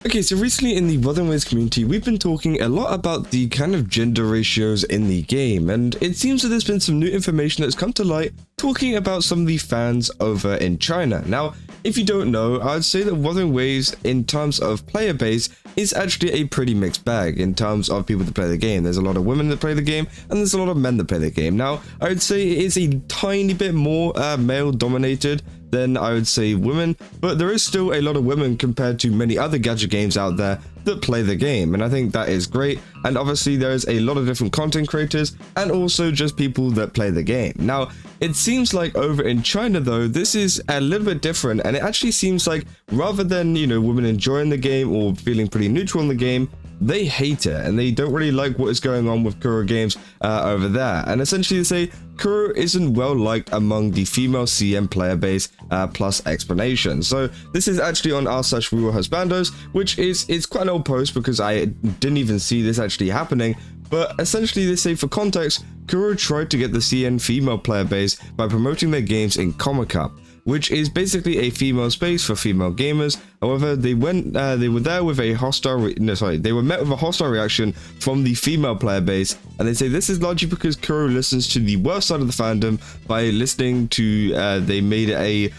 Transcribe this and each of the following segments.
Okay, so recently in the Wuthering Waves community, we've been talking a lot about the kind of gender ratios in the game, and it seems that there's been some new information that's come to light talking about some of the fans over in China. Now, if you don't know, I'd say that Wuthering Waves, in terms of player base, is actually a pretty mixed bag in terms of people that play the game. There's a lot of women that play the game, and there's a lot of men that play the game. Now, I would say it is a tiny bit more male-dominated than I would say women, but there is still a lot of women compared to many other gadget games out there that play the game, and I think that is great. And obviously there's a lot of different content creators and also just people that play the game. Now, it seems like over in China though, this is a little bit different, and it actually seems like rather than, women enjoying the game or feeling pretty neutral in the game, they hate it and they don't really like what is going on with Kuro Games over there. And essentially they say Kuro isn't well liked among the female CN player base, plus explanation. So this is actually on r/wuwa_husbandos, which is quite an old post because I didn't even see this actually happening. But essentially they say, for context, Kuro tried to get the CN female player base by promoting their games in Comic Cup, which is basically a female space for female gamers. However, they were met with a hostile reaction from the female player base, and they say this is largely because Kuro listens to the worst side of the fandom by listening to, they made a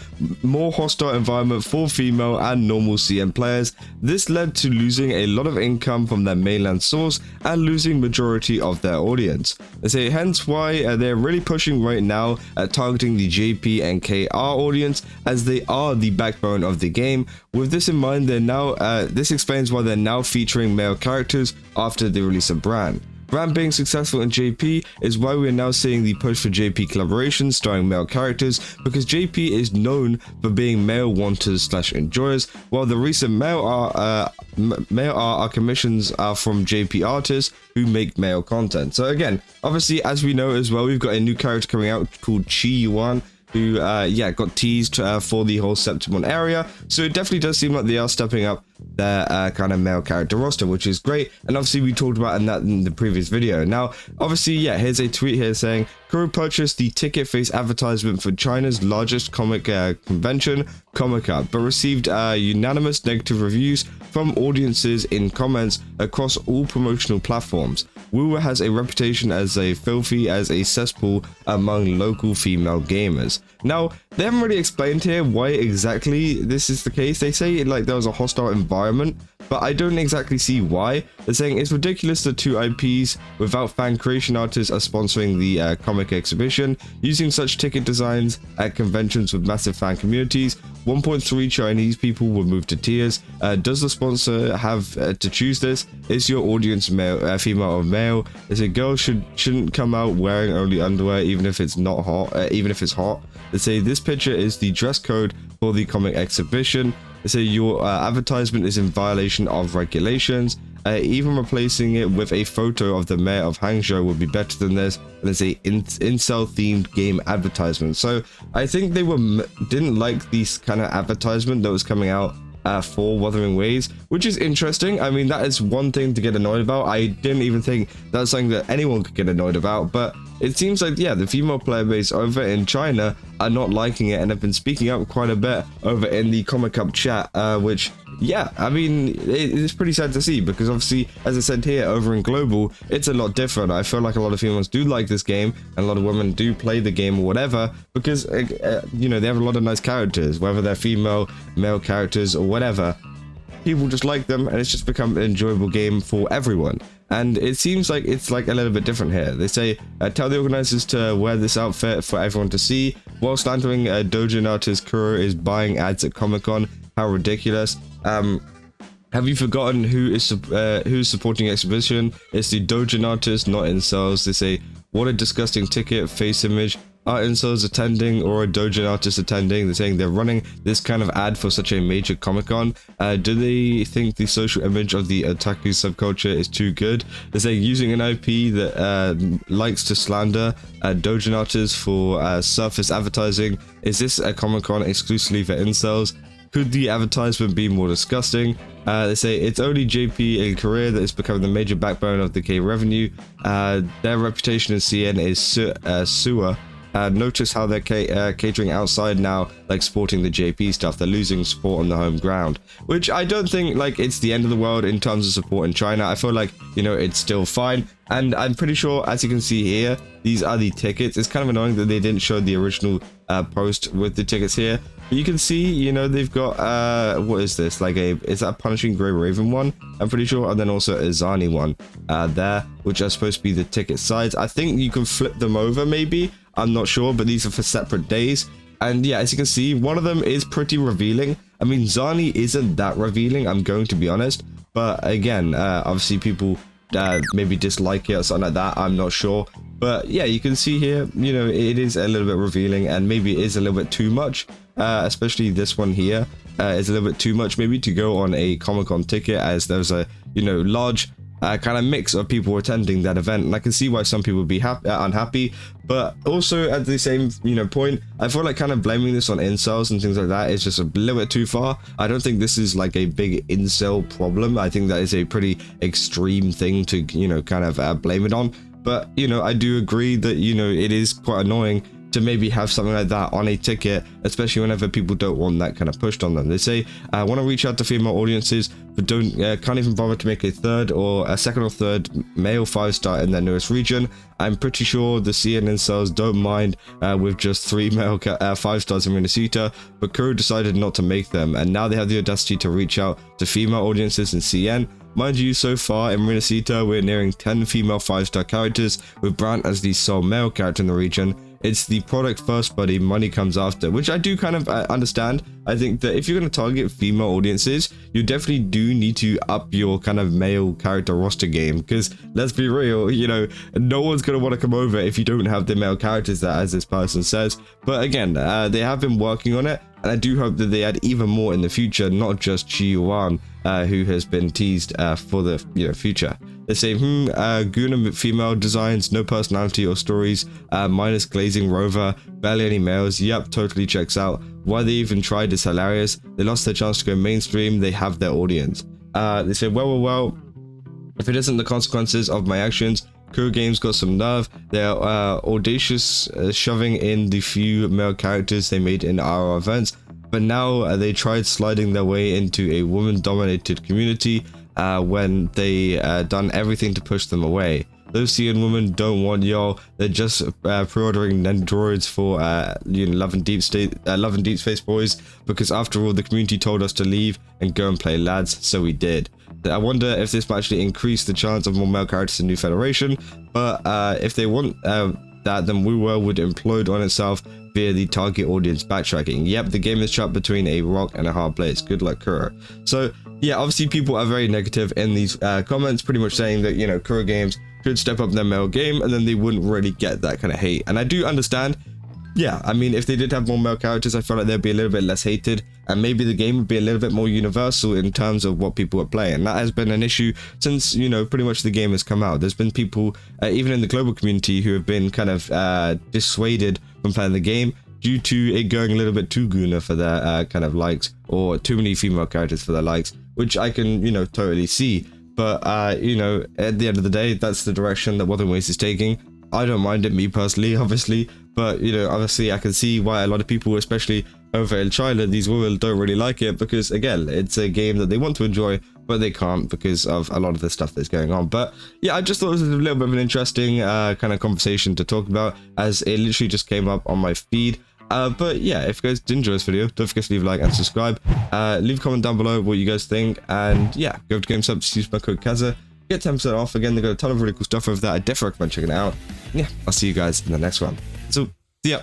more hostile environment for female and normal CN players. This led to losing a lot of income from their mainland source and losing majority of their audience. They say hence why they're really pushing right now at targeting the JP and KR audience, as they are the backbone of the game. With this in mind, this explains why they're now featuring male characters after the release of Brand. Brand being successful in JP is why we're now seeing the push for JP collaborations starring male characters, because JP is known for being male wanters/enjoyers, while the recent male art commissions are from JP artists who make male content. So again, obviously, as we know as well, we've got a new character coming out called Chi Yuan, who got teased for the whole Septimon area. So it definitely does seem like they are stepping up their kind of male character roster, which is great. And obviously we talked about that in the previous video. Now, obviously, here's a tweet here saying Kuro purchased the ticket face advertisement for China's largest comic convention, Comic Cup, but received unanimous negative reviews from audiences in comments across all promotional platforms. Wuwa has a reputation as filthy as a cesspool among local female gamers. Now, they haven't really explained here why exactly this is the case. They say like there was a hostile environment, but I don't exactly see why. They're saying it's ridiculous that two IPs without fan creation artists are sponsoring the comic exhibition, using such ticket designs at conventions with massive fan communities. 1.3 Chinese people were moved to tears. Does the sponsor have to choose this? Is your audience male, female or male? They say girls shouldn't come out wearing only underwear, even if it's not hot. Even if it's hot. They say this picture is the dress code for the comic exhibition. They say your advertisement is in violation of regulations. Even replacing it with a photo of the mayor of Hangzhou would be better than this. And there's a incel themed game advertisement. So I think they didn't like this kind of advertisement that was coming out for Wuthering Waves, which is interesting. I mean, that is one thing to get annoyed about. I didn't even think that's something that anyone could get annoyed about, but it seems like, the female player base over in China are not liking it and have been speaking up quite a bit over in the Comic Cup chat, which, I mean, it's pretty sad to see, because obviously, as I said here, over in Global, it's a lot different. I feel like a lot of females do like this game, and a lot of women do play the game or whatever, because, they have a lot of nice characters, whether they're female, male characters, or whatever. People just like them, and it's just become an enjoyable game for everyone. And it seems like it's like a little bit different here. They say, tell the organizers to wear this outfit for everyone to see, while slandering doujin artist Kuro is buying ads at Comic-Con. How ridiculous. Have you forgotten who's supporting exhibition? It's the doujin artist, not incels. They say, what a disgusting ticket, face image. Are incels attending or a doujin artist attending? They're saying they're running this kind of ad for such a major Comic-Con. Do they think the social image of the otaku subculture is too good? They're saying using an IP that likes to slander doujin artists for surface advertising. Is this a Comic-Con exclusively for incels? Could the advertisement be more disgusting? They say it's only JP in Korea that is becoming the major backbone of the K revenue. Their reputation in CN is sewer. Notice how they're catering outside now, like sporting the JP stuff. They're losing support on the home ground, which I don't think like it's the end of the world in terms of support in China. I feel like, you know, it's still fine. And I'm pretty sure, as you can see here, these are the tickets. It's kind of annoying that they didn't show the original post with the tickets here. But you can see, you know, they've got, what is this? Like is that a Punishing Grey Raven one? I'm pretty sure. And then also a Zani one there, which are supposed to be the ticket sides. I think you can flip them over maybe. I'm not sure, but these are for separate days. And yeah, as you can see, one of them is pretty revealing. I mean, Zani isn't that revealing, I'm going to be honest. But again, obviously people maybe dislike it or something like that, I'm not sure. But yeah, you can see here, you know, it is a little bit revealing, and maybe it is a little bit too much, especially this one here is a little bit too much maybe to go on a Comic-Con ticket, as there's a, you know, large kind of mix of people attending that event, and I can see why some people would be unhappy. But also at the same, you know, point, I feel like kind of blaming this on incels and things like that is just a little bit too far. I don't think this is like a big incel problem. I think that is a pretty extreme thing to, you know, kind of blame it on. But, you know, I do agree that, you know, it is quite annoying to maybe have something like that on a ticket, especially whenever people don't want that kind of pushed on them. They say, I want to reach out to female audiences, but can't even bother to make a second or third male 5-star in their newest region. I'm pretty sure the CN incels don't mind with just 3 male 5-stars in rinascita, but Kuro decided not to make them, and now they have the audacity to reach out to female audiences in CN. Mind you, so far in rinascita, we're nearing 10 female 5-star characters, with Brant as the sole male character in the region. It's the product first, buddy, money comes after, which I do kind of understand. I think that if you're going to target female audiences, you definitely do need to up your kind of male character roster game, because let's be real, you know, no one's going to want to come over if you don't have the male characters there, as this person says. But again, they have been working on it, and I do hope that they add even more in the future, not just Chi Yuan, who has been teased for the, you know, future. They say, Guna female designs, no personality or stories, minus glazing rover, barely any males. Yep, totally checks out. Why they even tried is hilarious. They lost their chance to go mainstream. They have their audience. They say, well, if it isn't the consequences of my actions, Kuro Games got some nerve. They're audacious, shoving in the few male characters they made in our events. But now they tried sliding their way into a woman-dominated community when they done everything to push them away. Those CN women don't want y'all. They're just pre-ordering Nendroids for you know, Love and Deep Space Boys, because after all, the community told us to leave and go and play lads, so we did. I wonder if this might actually increase the chance of more male characters in New Federation, but if they want that, then wuwa would implode on itself via the target audience backtracking. Yep, the game is trapped between a rock and a hard place. Good luck, Kuro. So yeah, obviously people are very negative in these comments, pretty much saying that, you know, Kuro Games could step up their male game, and then they wouldn't really get that kind of hate. And I do understand. Yeah, I mean, if they did have more male characters, I feel like they'd be a little bit less hated, and maybe the game would be a little bit more universal in terms of what people are playing. And that has been an issue since, you know, pretty much the game has come out. There's been people, even in the global community, who have been kind of dissuaded from playing the game due to it going a little bit too Guna for their kind of likes, or too many female characters for their likes, which I can, you know, totally see. But, you know, at the end of the day, that's the direction that Wuthering Waves is taking. I don't mind it, me personally, obviously, but, you know, obviously I can see why a lot of people, especially over in China, these women don't really like it, because, again, it's a game that they want to enjoy, but they can't because of a lot of the stuff that's going on. But, yeah, I just thought it was a little bit of an interesting kind of conversation to talk about, as it literally just came up on my feed. But yeah, if you guys did enjoy this video, don't forget to leave a like and subscribe. Leave a comment down below what you guys think, and yeah, go to GameStop, use my code Kaza, get 10% off. Again, they got a ton of really cool stuff over there. I definitely recommend checking it out. Yeah, I'll see you guys in the next one. So, see ya.